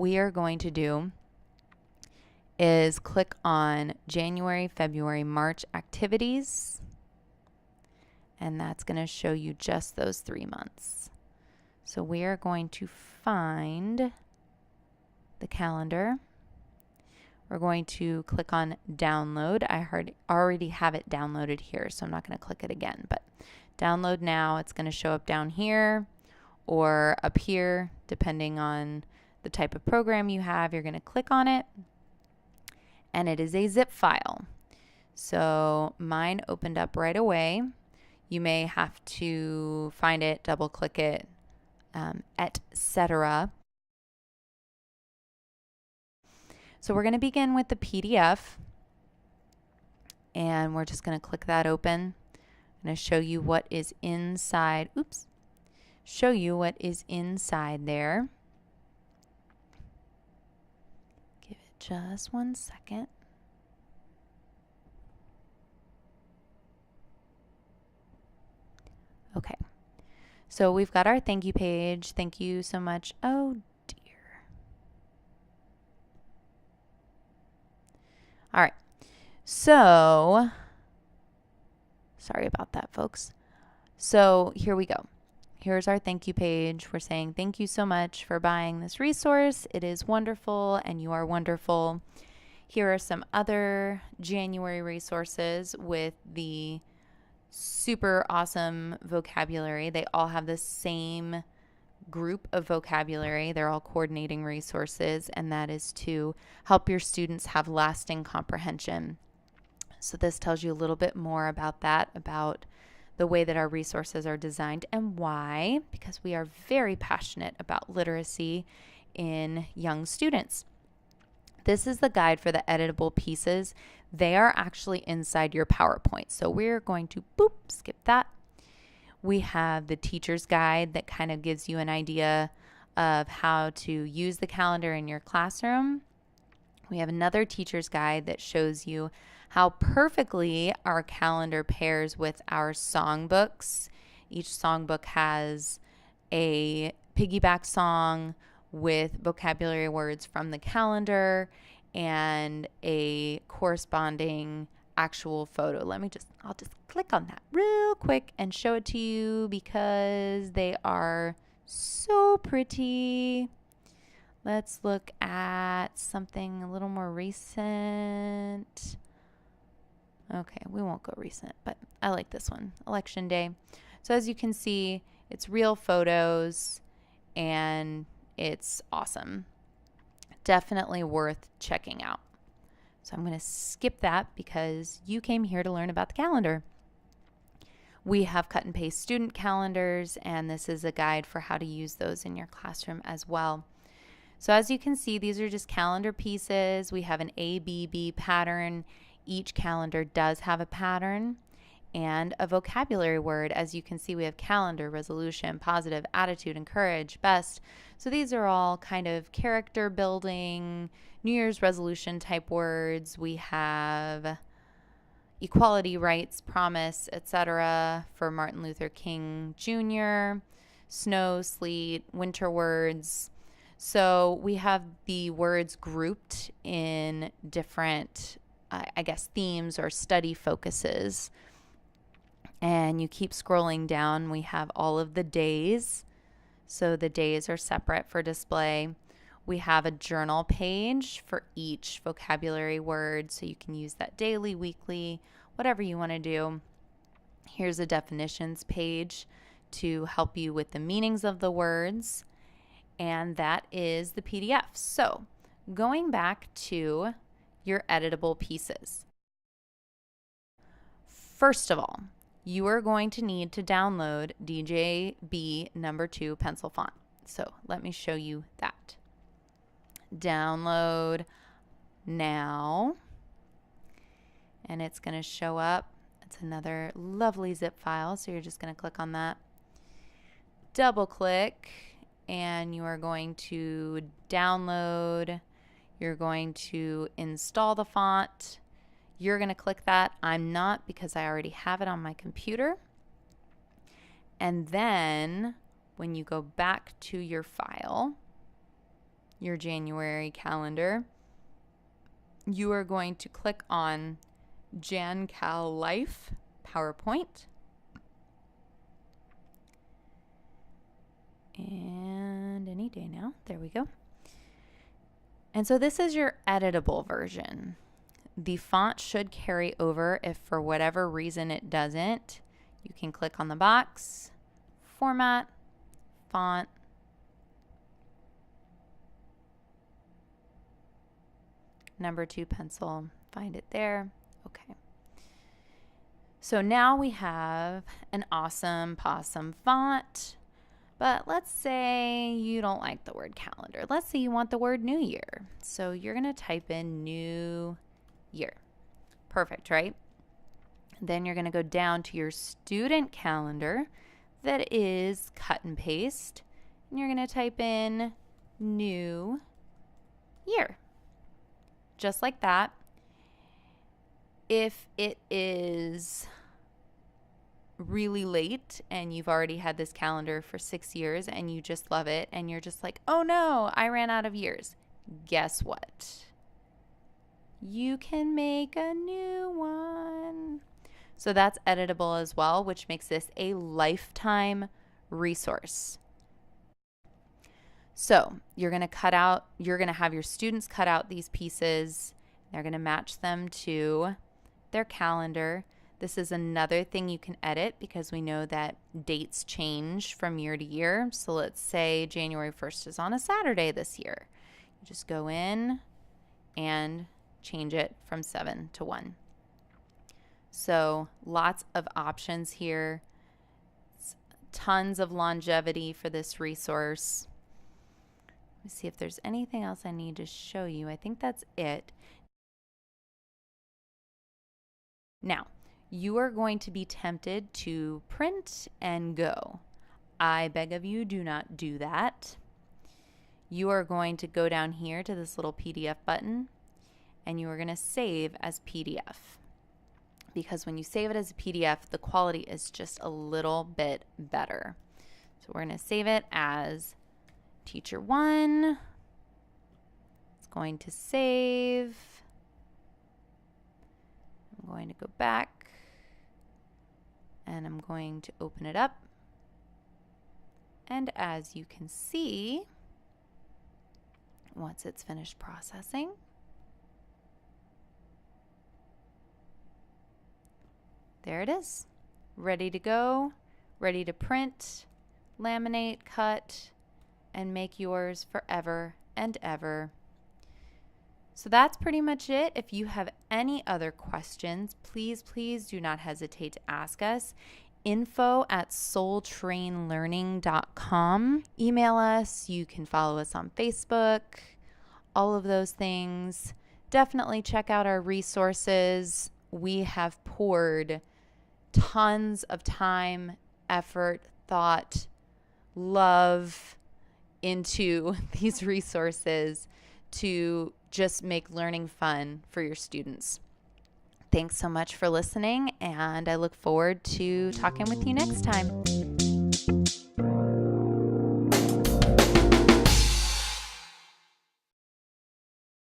we are going to do is click on January, February, March activities, and that's going to show you just those 3 months. So we are going to find the calendar. We're going to click on download. I already have it downloaded here, so I'm not going to click it again, but download now. It's going to show up down here or up here, depending on the type of program you have. You're going to click on it, and it is a zip file. So mine opened up right away. You may have to find it, double click it, etc. So we're going to begin with the PDF, and we're just going to click that open. I'm going to show you what is inside. Show you what is inside there. Give it just 1 second. Okay, so we've got our thank you page. Thank you so much. Oh dear. All right, so sorry about that, folks. So here we go. Here's our thank you page. We're saying thank you so much for buying this resource. It is wonderful, and you are wonderful. Here are some other January resources with the super awesome vocabulary. They all have the same group of vocabulary. They're all coordinating resources, and that is to help your students have lasting comprehension. So this tells you a little bit more about that, about the way that our resources are designed and why, because we are very passionate about literacy in young students. This is the guide for the editable pieces. They are actually inside your PowerPoint. So we're going to skip that. We have the teacher's guide that kind of gives you an idea of how to use the calendar in your classroom. We have another teacher's guide that shows you how perfectly our calendar pairs with our songbooks. Each songbook has a piggyback song with vocabulary words from the calendar and a corresponding actual photo. I'll just click on that real quick and show it to you because they are so pretty. Let's look at something a little more recent. Okay, we won't go recent, but I like this one, Election Day. So as you can see, it's real photos and it's awesome. Definitely worth checking out. So I'm going to skip that because you came here to learn about the calendar. We have cut and paste student calendars, and this is a guide for how to use those in your classroom as well. So as you can see, these are just calendar pieces. We have an ABB pattern. Each calendar does have a pattern and a vocabulary word. As you can see, we have calendar, resolution, positive, attitude, encourage, best. So these are all kind of character building, New Year's resolution type words. We have equality, rights, promise, etc. for Martin Luther King Jr., snow, sleet, winter words. So we have the words grouped in different, themes or study focuses. And you keep scrolling down. We have all of the days. So the days are separate for display. We have a journal page for each vocabulary word, so you can use that daily, weekly, whatever you want to do. Here's a definitions page to help you with the meanings of the words, and that is the PDF. So going back to your editable pieces. First of all, you are going to need to download DJB #2 pencil font. So let me show you that. Download now, and it's going to show up. It's another lovely zip file, so you're just going to click on that. Double click, and you are going to download. You're going to install the font. You're going to click that. I'm not, because I already have it on my computer. And then when you go back to your file, your January calendar, you are going to click on JanCal Life PowerPoint. And any day now. There we go. And so this is your editable version. The font should carry over. If for whatever reason it doesn't, you can click on the box, Format, Font, number 2 pencil, find it there. Okay. So now we have an awesome possum font. But let's say you don't like the word calendar. Let's say you want the word New Year. So you're going to type in New Year. Perfect, right? Then you're going to go down to your student calendar that is cut and paste. And you're going to type in New Year. Just like that. If it is really late and you've already had this calendar for 6 years and you just love it and you're just like, oh no, I ran out of years. Guess what? You can make a new one. So that's editable as well, which makes this a lifetime resource. So you're going to have your students cut out these pieces. They're going to match them to their calendar. This is another thing you can edit because we know that dates change from year to year. So let's say January 1st is on a Saturday this year. You just go in and change it from 7 to 1. So lots of options here. Tons of longevity for this resource. Let me see if there's anything else I need to show you. I think that's it. Now, you are going to be tempted to print and go. I beg of you, do not do that. You are going to go down here to this little PDF button and you are going to save as PDF. Because when you save it as a PDF, the quality is just a little bit better. So we're going to save it as Teacher 1. It's going to save. I'm going to go back. And I'm going to open it up. And as you can see, once it's finished processing, there it is. Ready to go, ready to print, laminate, cut, and make yours forever and ever. So that's pretty much it. If you have any other questions, please do not hesitate to ask us. info@soultrainlearning.com. Email us. You can follow us on Facebook. All of those things. Definitely check out our resources. We have poured tons of time, effort, thought, love into these resources to just make learning fun for your students. Thanks so much for listening, and I look forward to talking with you next time.